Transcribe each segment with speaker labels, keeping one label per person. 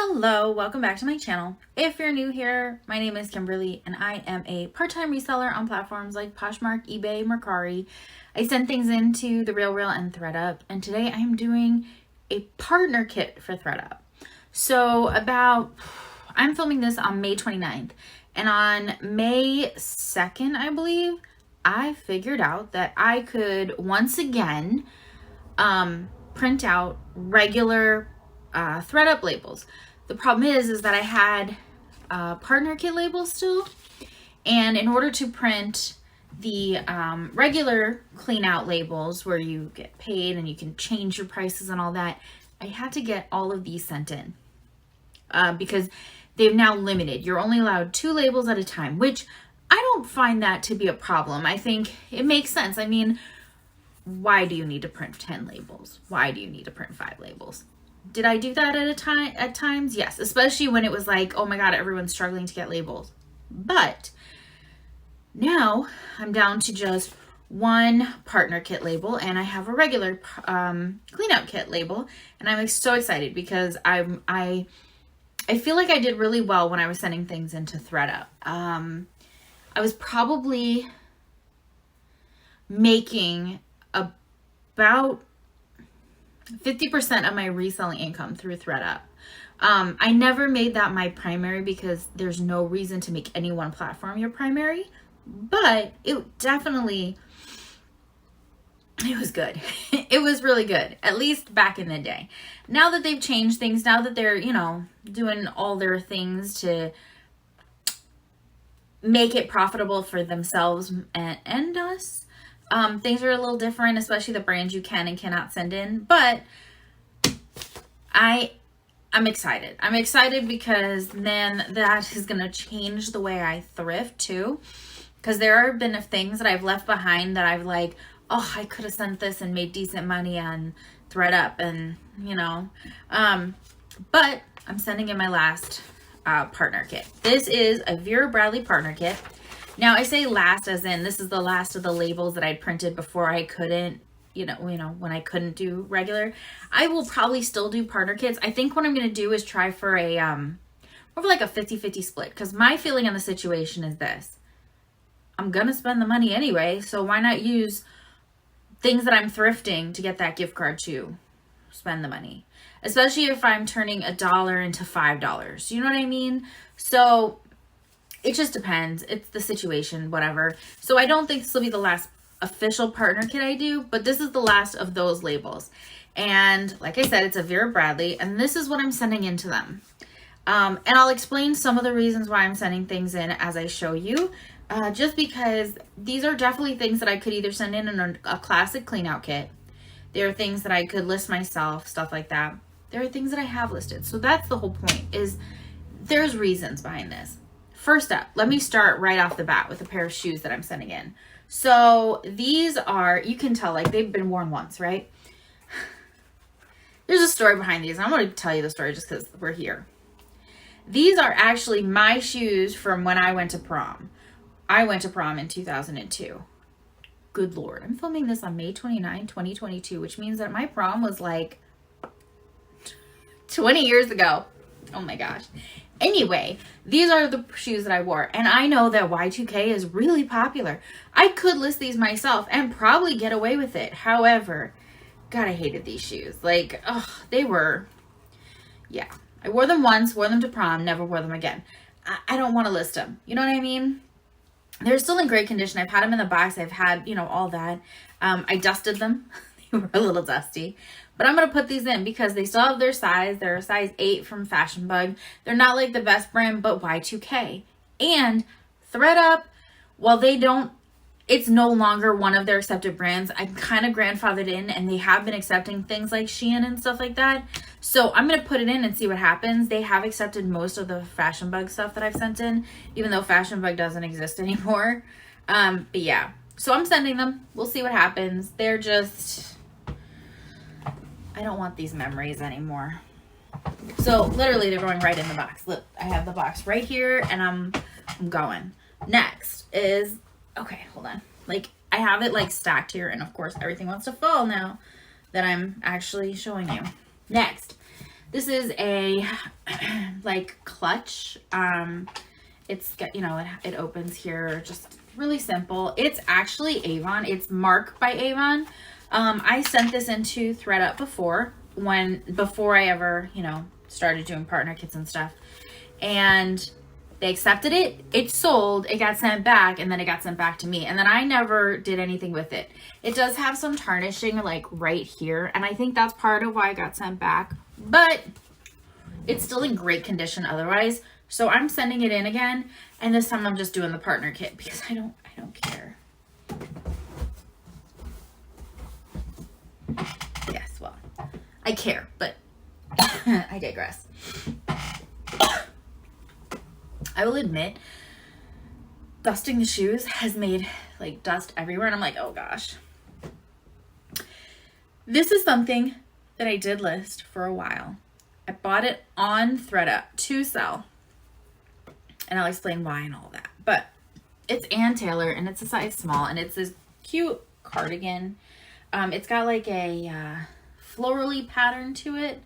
Speaker 1: Hello, welcome back to my channel. If you're new here, my name is Kimberly and I am a part-time reseller on platforms like Poshmark, eBay, Mercari. I send things into The RealReal and ThredUP, and today I am doing a partner kit for ThredUP. So I'm filming this on May 29th, and on May 2nd, I believe, I figured out that I could once again print out regular ThredUP labels. The problem is that I had partner kit labels still, and in order to print the regular clean out labels where you get paid and you can change your prices and all that, I had to get all of these sent in because they've now limited. You're only allowed 2 labels at a time, which I don't find that to be a problem. I think it makes sense. I mean, why do you need to print 10 labels? Why do you need to print 5 labels? Did I do that at times? Yes, especially when it was like, oh my God, everyone's struggling to get labels. But now I'm down to just 1 partner kit label, and I have a regular clean out kit label, and I'm so excited because I feel like I did really well when I was sending things into ThredUp. I was probably making about 50% of my reselling income through ThredUp. I never made that my primary because there's no reason to make any one platform your primary, but it was good. It was really good, at least back in the day. Now that they've changed things, now that they're, doing all their things to make it profitable for themselves and us, things are a little different, especially the brands you can and cannot send in. But I'm excited. I'm excited because then that is going to change the way I thrift too. Because there have been things that I've left behind that I've like, oh, I could have sent this and made decent money on ThredUp, and but I'm sending in my last partner kit. This is a Vera Bradley partner kit. Now, I say last as in this is the last of the labels that I'd printed before I couldn't, when I couldn't do regular. I will probably still do partner kits. I think what I'm going to do is try for a, more of like a 50-50 split, because my feeling on the situation is this. I'm going to spend the money anyway, so why not use things that I'm thrifting to get that gift card to spend the money? Especially if I'm turning $1 into $5. You know what I mean? So it just depends. It's the situation, whatever. So I don't think this will be the last official partner kit I do, but this is the last of those labels. And like I said, it's a Vera Bradley, and this is what I'm sending into them. And I'll explain some of the reasons why I'm sending things in as I show you, just because these are definitely things that I could either send in a classic clean out kit. There are things that I could list myself, stuff like that. There are things that I have listed. So that's the whole point, is there's reasons behind this. First up, let me start right off the bat with a pair of shoes that I'm sending in. So these are, you can tell, like they've been worn once, right? There's a story behind these. I'm going to tell you the story just because we're here. These are actually my shoes from when I went to prom. I went to prom in 2002. Good Lord. I'm filming this on May 29, 2022, which means that my prom was like 20 years ago. Oh my gosh. Anyway, these are the shoes that I wore, and I know that Y2K is really popular. I could list these myself and probably get away with it. However, God, I hated these shoes. Like, they were, yeah. I wore them once, wore them to prom, never wore them again. I don't want to list them. You know what I mean? They're still in great condition. I've had them in the box. I've had, all that. I dusted them. They were a little dusty. But I'm going to put these in because they still have their size. They're a size 8 from Fashion Bug. They're not like the best brand, but Y2K. And ThredUp, while it's no longer one of their accepted brands, I'm kind of grandfathered in, and they have been accepting things like Shein and stuff like that. So I'm going to put it in and see what happens. They have accepted most of the Fashion Bug stuff that I've sent in, even though Fashion Bug doesn't exist anymore. But yeah, so I'm sending them. We'll see what happens. They're just, I don't want these memories anymore. So literally they're going right in the box. Look, I have the box right here, and I'm going. Next is, okay, hold on. Like, I have it like stacked here, and of course everything wants to fall now that I'm actually showing you. Next, This is a like clutch. It's got, you know, it opens here, just really simple. It's actually Avon. It's Mark by Avon. I sent this into ThredUP before I ever, you know, started doing partner kits and stuff. And they accepted it, it sold, it got sent back, and then it got sent back to me. And then I never did anything with it. It does have some tarnishing like right here, and I think that's part of why it got sent back. But it's still in great condition otherwise. So I'm sending it in again, and this time I'm just doing the partner kit because I don't care. Yes, well, I care, but I digress. I will admit, dusting the shoes has made like dust everywhere, and I'm like, oh gosh. This is something that I did list for a while. I bought it on ThredUP to sell, and I'll explain why and all that. But it's Ann Taylor, and it's a size small, and it's this cute cardigan. It's got like a florally pattern to it.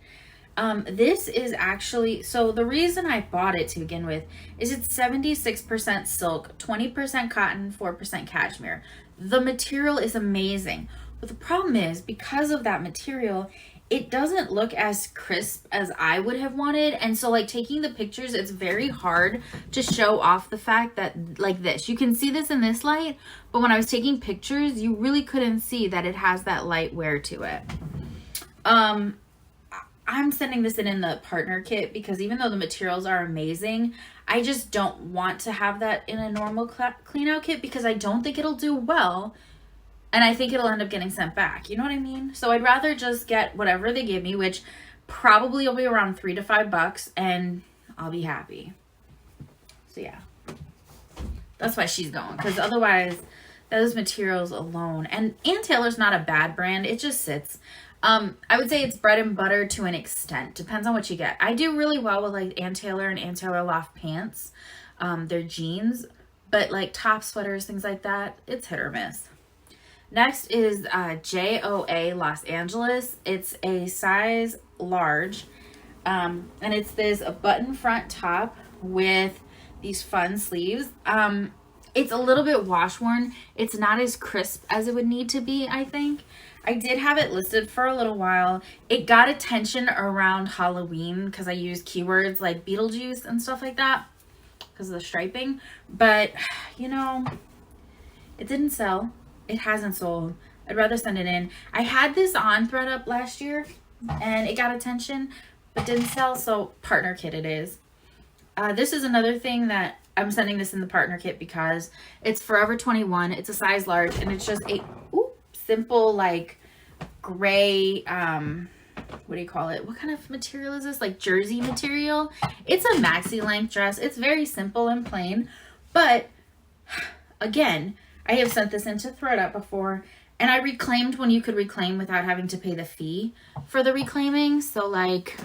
Speaker 1: This is actually, so the reason I bought it to begin with is it's 76% silk, 20% cotton, 4% cashmere. The material is amazing. But the problem is, because of that material, it doesn't look as crisp as I would have wanted. And so like taking the pictures, it's very hard to show off the fact that like this, you can see this in this light, but when I was taking pictures, you really couldn't see that it has that light wear to it. I'm sending this in the partner kit because even though the materials are amazing, I just don't want to have that in a normal clean out kit because I don't think it'll do well. And I think it'll end up getting sent back. You know what I mean? So I'd rather just get whatever they give me, which probably will be around $3 to $5, and I'll be happy. So yeah, that's why she's going. Because otherwise, those materials alone, and Ann Taylor's not a bad brand. It just sits. I would say it's bread and butter to an extent. Depends on what you get. I do really well with like Ann Taylor and Ann Taylor Loft pants. They're jeans, but like top sweaters, things like that, it's hit or miss. Next is JOA Los Angeles. It's a size large, and it's this a button front top with these fun sleeves. It's a little bit wash worn. It's not as crisp as it would need to be, I think. I did have it listed for a little while. It got attention around Halloween because I used keywords like Beetlejuice and stuff like that because of the striping. But, you know, it didn't sell. It hasn't sold. I'd rather send it in. I had this on ThredUP last year and it got attention but didn't sell, so partner kit it is. This is another thing that I'm sending this in the partner kit because it's Forever 21. It's a size large, and it's just a simple like gray, what do you call it? What kind of material is this? Like jersey material. It's a maxi length dress. It's very simple and plain, but again, I have sent this into ThredUP before, and I reclaimed when you could reclaim without having to pay the fee for the reclaiming. So like,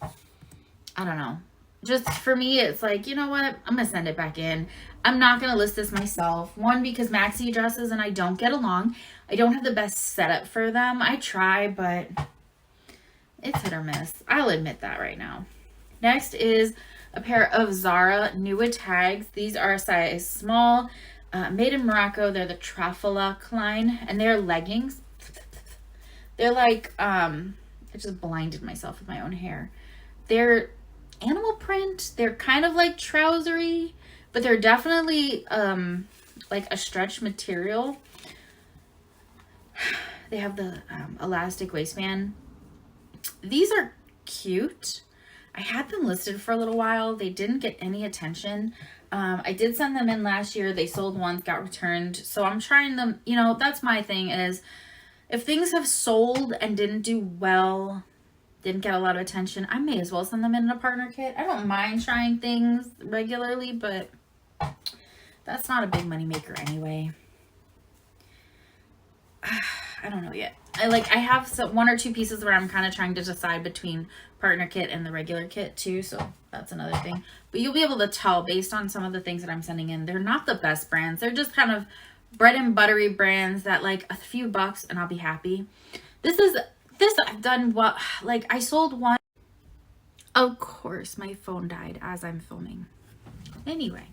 Speaker 1: I don't know. Just for me, it's like, you know what? I'm going to send it back in. I'm not going to list this myself. One, because maxi dresses and I don't get along. I don't have the best setup for them. I try, but it's hit or miss. I'll admit that right now. Next is a pair of Zara Nua tags. These are a size small, made in Monaco. They're the Rafaela Klein, and they're leggings. They're like, I just blinded myself with my own hair. They're animal print. They're kind of like trousery, but they're definitely like a stretch material. They have the elastic waistband. These are cute. I had them listed for a little while. They didn't get any attention. I did send them in last year. They sold once, got returned. So I'm trying them, you know, that's my thing is if things have sold and didn't do well, didn't get a lot of attention, I may as well send them in a partner kit. I don't mind trying things regularly, but that's not a big money maker anyway. I don't know yet. I have one or two pieces where I'm kind of trying to decide between partner kit and the regular kit too, so that's another thing. But you'll be able to tell based on some of the things that I'm sending in. They're not the best brands. They're just kind of bread and buttery brands that like a few bucks and I'll be happy. This I've done what, like I sold one. Of course, my phone died as I'm filming. Anyway,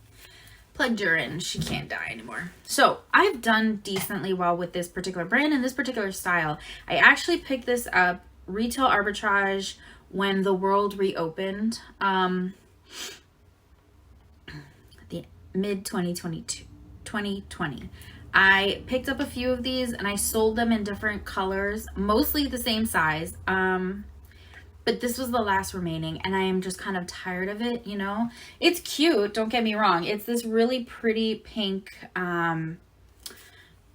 Speaker 1: plugged her in. She can't die anymore. So I've done decently well with this particular brand and this particular style. I actually picked this up retail arbitrage when the world reopened. The mid 2020. I picked up a few of these and I sold them in different colors, mostly the same size. But this was the last remaining and I am just kind of tired of it, you know. It's cute, don't get me wrong. It's this really pretty pink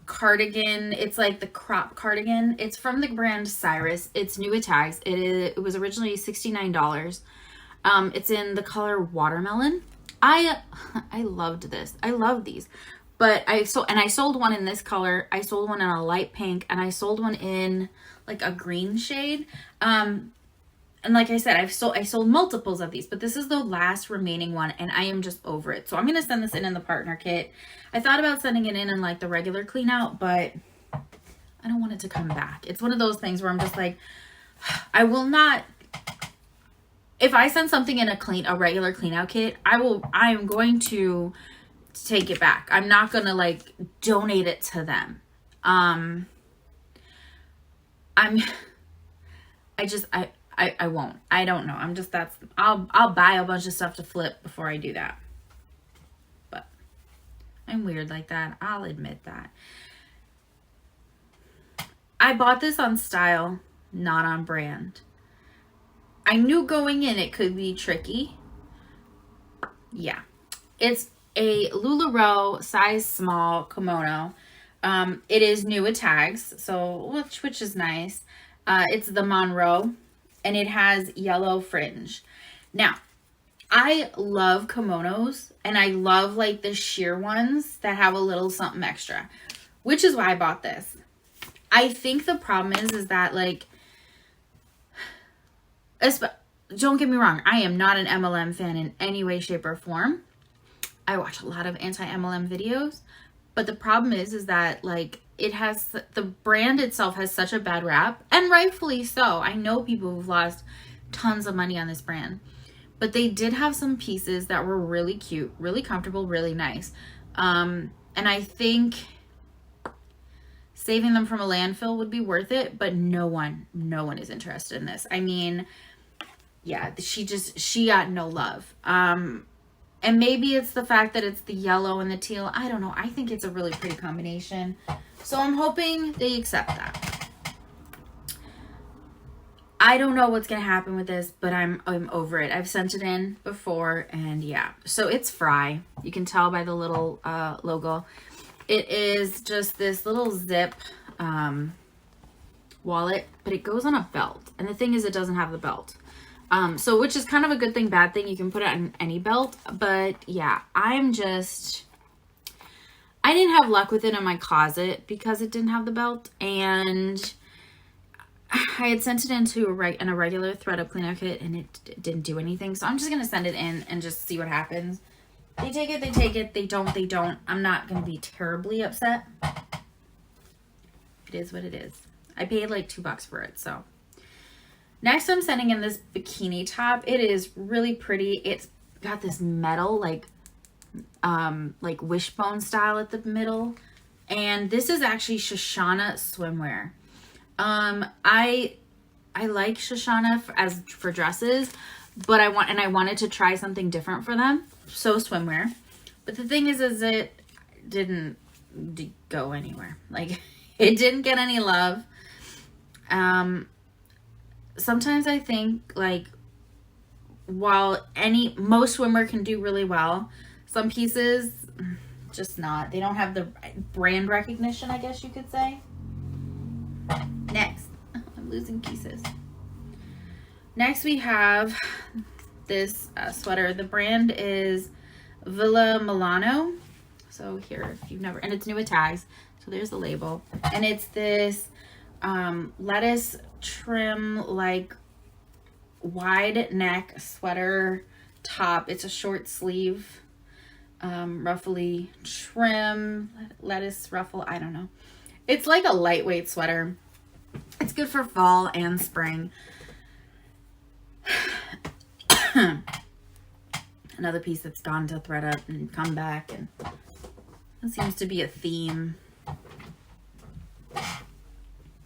Speaker 1: cardigan. It's like the crop cardigan. It's from the brand Cyrus. It's new at tags. It was originally $69. It's in the color watermelon. I loved this. I love these. But I sold one in this color. I sold one in a light pink and I sold one in like a green shade. And like I said, I sold multiples of these, but this is the last remaining one and I am just over it. So I'm going to send this in the partner kit. I thought about sending it in like the regular clean out, but I don't want it to come back. It's one of those things where I'm just like, I will not, if I send something in a regular clean out kit, I am going to take it back. I'm not going to like donate it to them. I won't. I don't know. I'll buy a bunch of stuff to flip before I do that. But I'm weird like that. I'll admit that. I bought this on style, not on brand. I knew going in it could be tricky. Yeah. It's a LuLaRoe size small kimono. It is new at tags, so which is nice. It's the Monroe. And it has yellow fringe. Now, I love kimonos and I love like the sheer ones that have a little something extra, which is why I bought this. I think the problem is that like, don't get me wrong, I am not an MLM fan in any way, shape, or form. I watch a lot of anti-MLM videos, but the problem is that like, the brand itself has such a bad rap, and rightfully so. I know people who've lost tons of money on this brand, but they did have some pieces that were really cute, really comfortable, really nice. And I think saving them from a landfill would be worth it, but no one is interested in this. I mean, yeah, she got no love. And maybe it's the fact that it's the yellow and the teal. I don't know. I think it's a really pretty combination. So I'm hoping they accept that. I don't know what's going to happen with this, but I'm over it. I've sent it in before and yeah. So it's Fry. You can tell by the little logo. It is just this little zip wallet, but it goes on a belt. And the thing is, it doesn't have the belt. So which is kind of a good thing, bad thing. You can put it on any belt, but yeah, I didn't have luck with it in my closet because it didn't have the belt, and I had sent it into a regular ThredUP cleanup kit and it didn't do anything. So I'm just going to send it in and just see what happens. They take it, they take it. They don't. I'm not going to be terribly upset. It is what it is. I paid like $2 for it, so. Next, I'm sending in this bikini top. It is really pretty. It's got this metal, like wishbone style at the middle. And this is actually Shoshana swimwear. I like Shoshana for dresses, but I wanted to try something different for them. So swimwear. But the thing is it didn't go anywhere. Like, it didn't get any love. Sometimes I think, like, while most swimwear can do really well, some pieces just not. They don't have the brand recognition, I guess you could say. Next, I'm losing pieces. Next we have this sweater. The brand is Villa Milano. So here, if you've never, and it's new with tags. So there's the label, and it's this lettuce trim, like wide neck sweater top. It's a short sleeve, ruffly trim, lettuce ruffle. I don't know. It's like a lightweight sweater. It's good for fall and spring. Another piece that's gone to ThredUP and come back, and that seems to be a theme.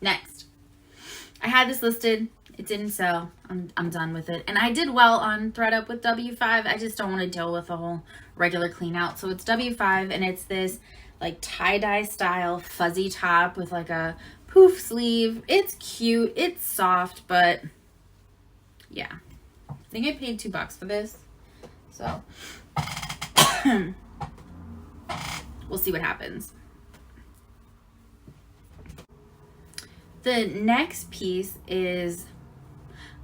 Speaker 1: Next, I had this listed. It didn't sell. I'm done with it. And I did well on ThredUP with W5. I just don't want to deal with a whole regular clean out. So it's W5, and it's this like tie-dye style fuzzy top with like a poof sleeve. It's cute. It's soft, but yeah. I think I paid $2 for this. So we'll see what happens. The next piece is,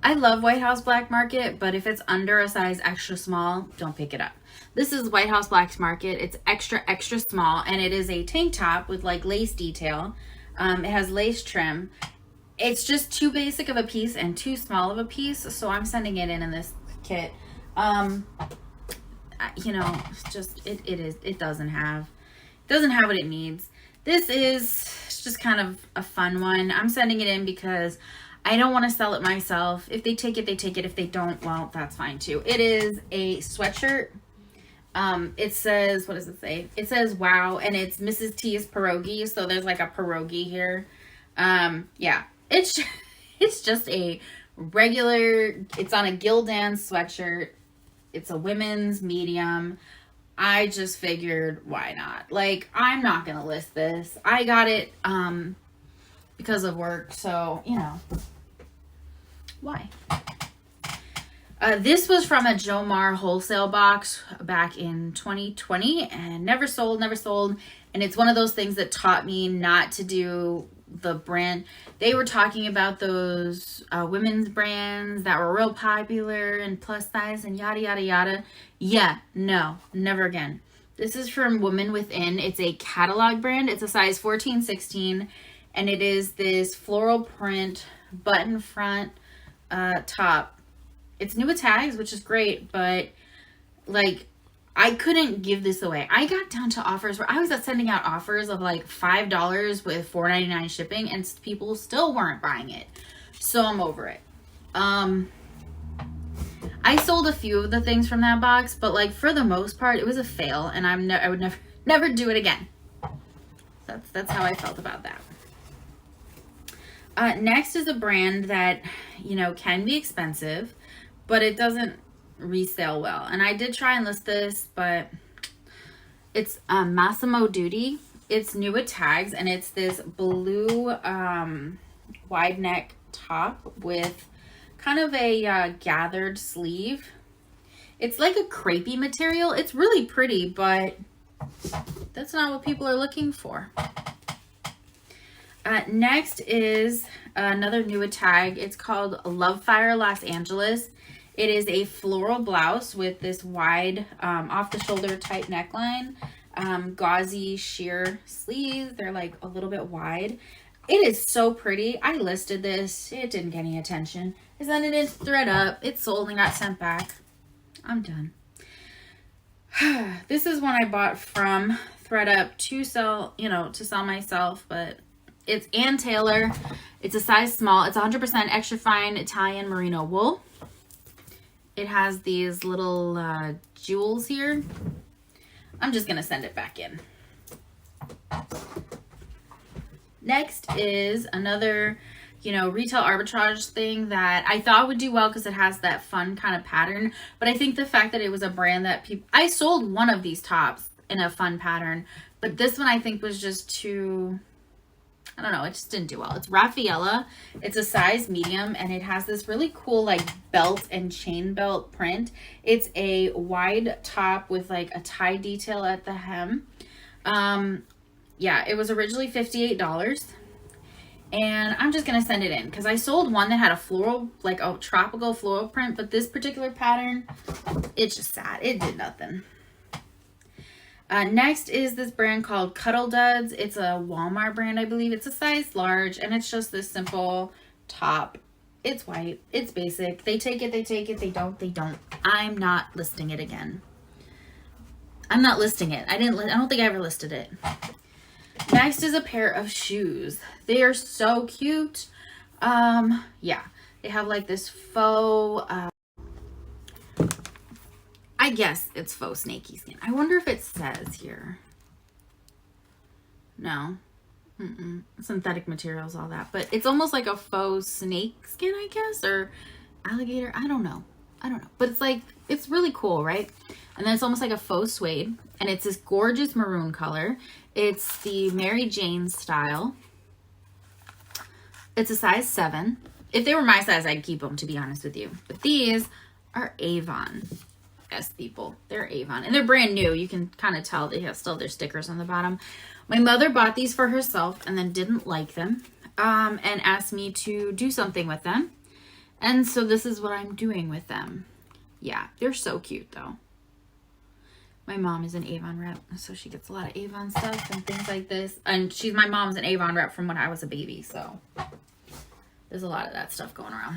Speaker 1: I love White House Black Market, but if it's under a size extra small, don't pick it up. This is White House Black Market. It's extra, extra small, and it is a tank top with like lace detail. It has lace trim. It's just too basic of a piece and too small of a piece, so I'm sending it in this kit. You know, just it doesn't have what it needs. This is just kind of a fun one. I'm sending it in because I don't want to sell it myself. If they take it, they take it. If they don't, well, that's fine too. It is a sweatshirt. It says, what does it say? It says wow, and it's Mrs. T's pierogi, so there's like a pierogi here. Yeah, it's just a regular, it's on a Gildan sweatshirt. It's a women's medium. I just figured, why not? Like, I'm not gonna list this. I got it because of work, so you know, why? This was from a Jomar wholesale box back in 2020 and never sold. And it's one of those things that taught me not to do the brand. They were talking about those women's brands that were real popular and plus size and yada, yada, yada. Yeah, no, never again. This is from Woman Within. It's a catalog brand. It's a size 14, 16. And it is this floral print button front top. It's new with tags, which is great, but like, I couldn't give this away. I got down to offers where I was sending out offers of like $5 with $4.99 shipping, and people still weren't buying it. So I'm over it. I sold a few of the things from that box, but like for the most part, it was a fail, and I would never do it again. That's how I felt about that. Next is a brand that, you know, can be expensive, but it doesn't resale well. And I did try and list this, but it's Massimo Duty. It's new with tags, and it's this blue wide neck top with kind of a gathered sleeve. It's like a crepey material. It's really pretty, but that's not what people are looking for. Next is another new with tag. It's called Love Fire Los Angeles. It is a floral blouse with this wide off the shoulder tight neckline, gauzy sheer sleeves. They're like a little bit wide. It is so pretty. I listed this. It didn't get any attention. I sent it in ThredUP. It sold and got sent back. I'm done. This is one I bought from ThredUP to sell, you know, to sell myself, but it's Ann Taylor. It's a size small. It's 100% extra fine Italian merino wool. It has these little jewels here. I'm just going to send it back in. Next is another, you know, retail arbitrage thing that I thought would do well because it has that fun kind of pattern. But I think the fact that it was a brand that people... I sold one of these tops in a fun pattern, but this one I think was just too... I don't know, it just didn't do well. It's Rafaela. It's a size medium, and it has this really cool like belt and chain belt print. It's a wide top with like a tie detail at the hem. Yeah, it was originally $58, and I'm just gonna send it in because I sold one that had a floral, like a tropical floral print, but this particular pattern, it's just sad. It did nothing. Next is this brand called Cuddle Duds. It's a Walmart brand, I believe. It's a size large, and it's just this simple top. It's white. It's basic. They take it, they take it. They don't, they don't. I'm not listing it again. I'm not listing it. I don't think I ever listed it. Next is a pair of shoes. They are so cute. Yeah. They have like this faux I guess it's faux snaky skin. I wonder if it says here. No. Synthetic materials, all that. But it's almost like a faux snake skin, I guess, or alligator. I don't know. But it's like, it's really cool, right? And then it's almost like a faux suede. And it's this gorgeous maroon color. It's the Mary Jane style. It's a size 7. If they were my size, I'd keep them, to be honest with you. But these are Avon. Yes, people. They're Avon. And they're brand new. You can kind of tell they have still their stickers on the bottom. My mother bought these for herself and then didn't like them. And asked me to do something with them. And so this is what I'm doing with them. Yeah, they're so cute though. My mom is an Avon rep, so she gets a lot of Avon stuff and things like this. And my mom's an Avon rep from when I was a baby, so there's a lot of that stuff going around.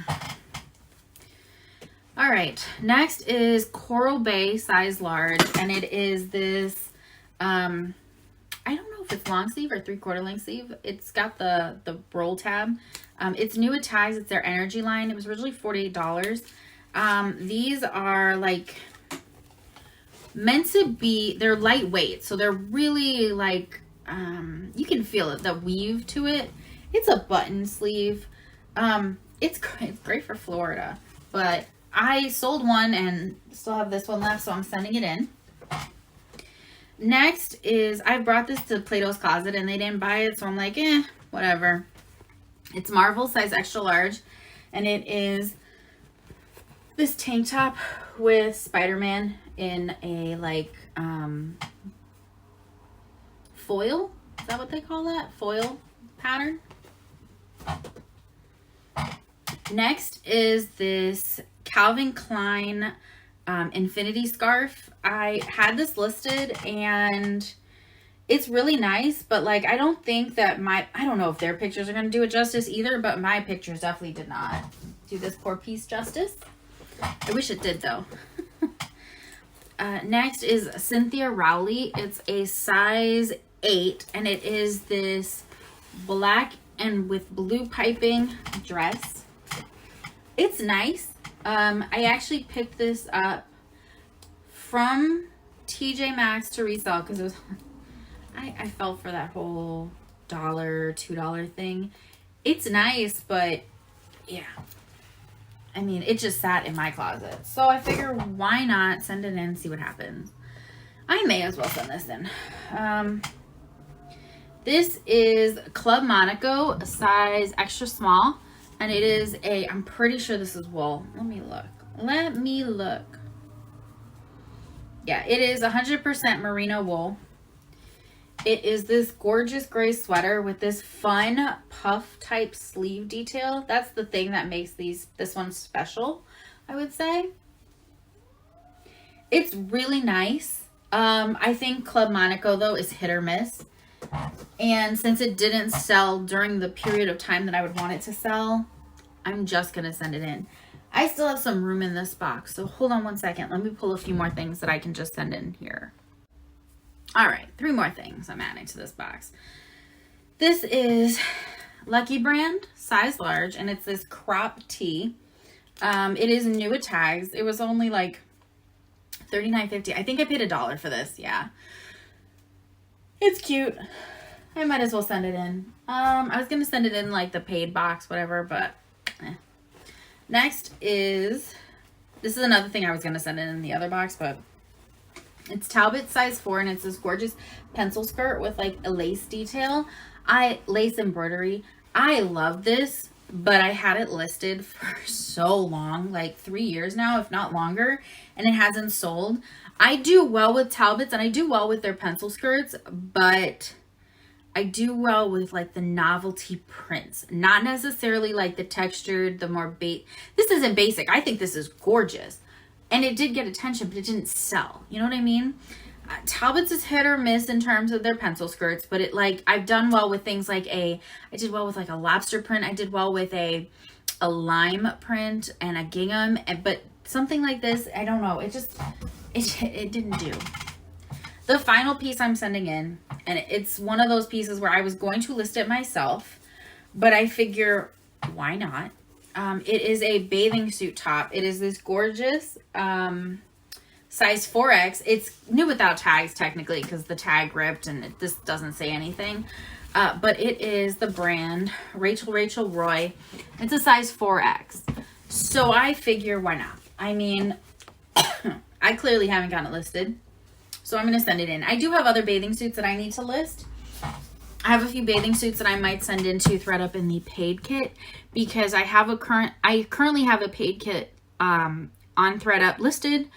Speaker 1: All right, next is Coral Bay size large, and it is this, I don't know if it's long sleeve or 3/4 length sleeve. It's got the roll tab. It's new at tags. It's their energy line. It was originally $48. These are like meant to be, they're lightweight, so they're really like, you can feel it, the weave to it. It's a button sleeve. It's great for Florida, but I sold one and still have this one left, so I'm sending it in. Next is, I brought this to Plato's Closet and they didn't buy it, so I'm like, whatever. It's Marvel size extra large, and it is this tank top with Spider-Man in a like foil. Is that what they call that? Foil pattern. Next is this Calvin Klein infinity scarf. I had this listed and it's really nice, but like I don't think that I don't know if their pictures are going to do it justice either, but my pictures definitely did not do this poor piece justice. I wish it did though. Next is Cynthia Rowley. It's a size 8 and it is this black and with blue piping dress. It's nice. I actually picked this up from TJ Maxx to resell because it was, I fell for that whole $2 thing. It's nice, but yeah. I mean, it just sat in my closet. So I figure why not send it in and see what happens. I may as well send this in. This is Club Monaco, a size extra small. And it is I'm pretty sure this is wool. Let me look. Yeah, it is 100% merino wool. It is this gorgeous gray sweater with this fun puff type sleeve detail. That's the thing that makes this one special, I would say. It's really nice. I think Club Monaco though is hit or miss. And since it didn't sell during the period of time that I would want it to sell, I'm just going to send it in. I still have some room in this box, so hold on one second. Let me pull a few more things that I can just send in here. All right, 3 more things I'm adding to this box. This is Lucky Brand, size large, and it's this crop tee. It is new at tags. It was only like $39.50. I think I paid $1 for this, yeah. It's cute. I might as well send it in. I was going to send it in like the paid box, whatever, but Next is, this is another thing I was going to send in the other box, but it's Talbots size 4, and it's this gorgeous pencil skirt with like a lace detail. Lace embroidery. I love this, but I had it listed for so long, like 3 years now, if not longer, and it hasn't sold. I do well with Talbots and I do well with their pencil skirts, but I do well with like the novelty prints, not necessarily like the textured, the more this isn't basic. I think this is gorgeous, and it did get attention, but it didn't sell. You know what I mean? Talbots is hit or miss in terms of their pencil skirts, but I've done well with things like I did well with like a lobster print. I did well with a lime print and a gingham, but something like this, I don't know. It didn't do. The final piece I'm sending in, and it's one of those pieces where I was going to list it myself, but I figure, why not? It is a bathing suit top. It is this gorgeous size 4X. It's new without tags technically because the tag ripped and this doesn't say anything. But it is the brand Rachel Roy. It's a size 4X. So I figure, why not? I mean, I clearly haven't gotten it listed. So I'm going to send it in. I do have other bathing suits that I need to list. I have a few bathing suits that I might send into ThredUP in the paid kit because I currently have a paid kit on ThredUp listed.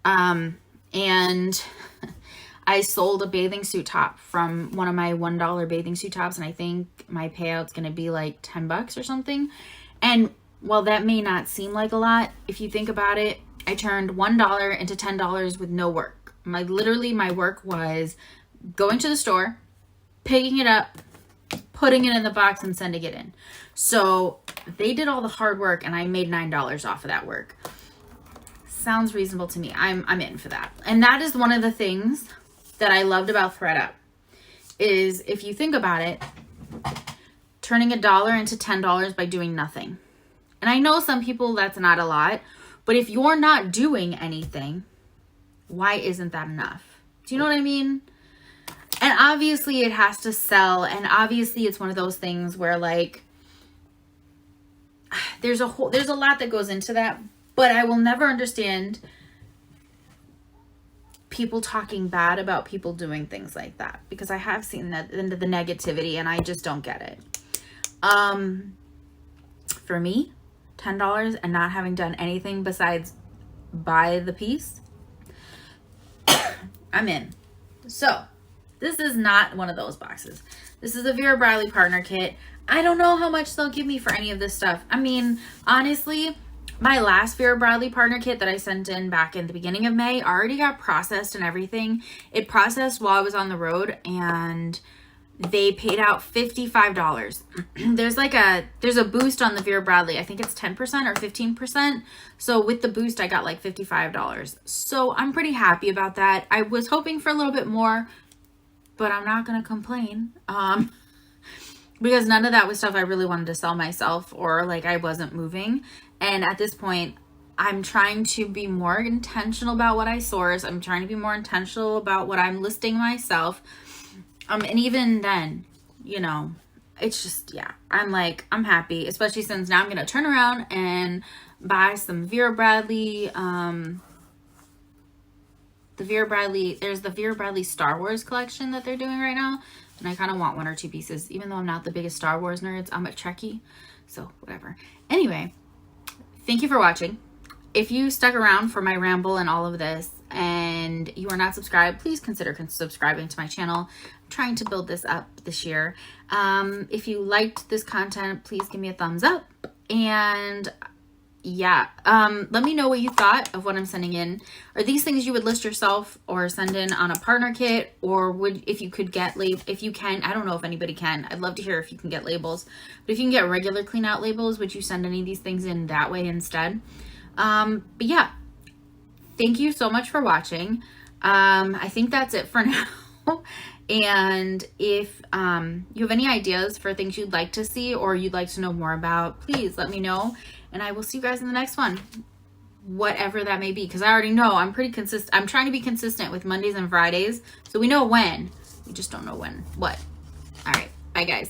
Speaker 1: And I sold a bathing suit top from one of my $1 bathing suit tops, and I think my payout's going to be like $10 or something. And while that may not seem like a lot, if you think about it, I turned $1 into $10 with no work. Literally my work was going to the store, picking it up, putting it in the box, and sending it in. So they did all the hard work, and I made $9 off of that work. Sounds reasonable to me. I'm in for that. And that is one of the things that I loved about ThredUp, is if you think about it, turning $1 into $10 by doing nothing. And I know some people that's not a lot, but if you're not doing anything, why isn't that enough? Do you know what I mean? And obviously it has to sell, and obviously it's one of those things where like there's a lot that goes into that, but I will never understand people talking bad about people doing things like that, because I have seen that into the negativity and I just don't get it. For me, $10 and not having done anything besides buy the piece, I'm in. So this is not one of those boxes. This is a Vera Bradley partner kit. I don't know how much they'll give me for any of this stuff. I mean, honestly, my last Vera Bradley partner kit that I sent in back in the beginning of May already got processed and everything. It processed while I was on the road, and they paid out $55. There's a boost on the Vera Bradley. I think it's 10% or 15%. So with the boost, I got like $55. So I'm pretty happy about that. I was hoping for a little bit more, but I'm not going to complain. Because none of that was stuff I really wanted to sell myself, or like I wasn't moving. And at this point, I'm trying to be more intentional about what I source. I'm trying to be more intentional about what I'm listing myself. And even then, you know, it's just, yeah, I'm happy, especially since now I'm going to turn around and buy some Vera Bradley, there's the Vera Bradley Star Wars collection that they're doing right now. And I kind of want one or two pieces, even though I'm not the biggest Star Wars nerds. I'm a Trekkie, so whatever. Anyway, thank you for watching. If you stuck around for my ramble and all of this and you are not subscribed, please consider subscribing to my channel. I'm trying to build this up this year. If you liked this content, please give me a thumbs up. And yeah, let me know what you thought of what I'm sending in. Are these things you would list yourself or send in on a partner kit? Or if you could get if you can, I don't know if anybody can. I'd love to hear if you can get labels. But if you can get regular clean out labels, would you send any of these things in that way instead? But yeah, thank you so much for watching. I think that's it for now. And if you have any ideas for things you'd like to see or you'd like to know more about, please let me know. And I will see you guys in the next one, whatever that may be. Because I already know I'm pretty consistent. I'm trying to be consistent with Mondays and Fridays. So we know when. We just don't know when. What? All right. Bye, guys.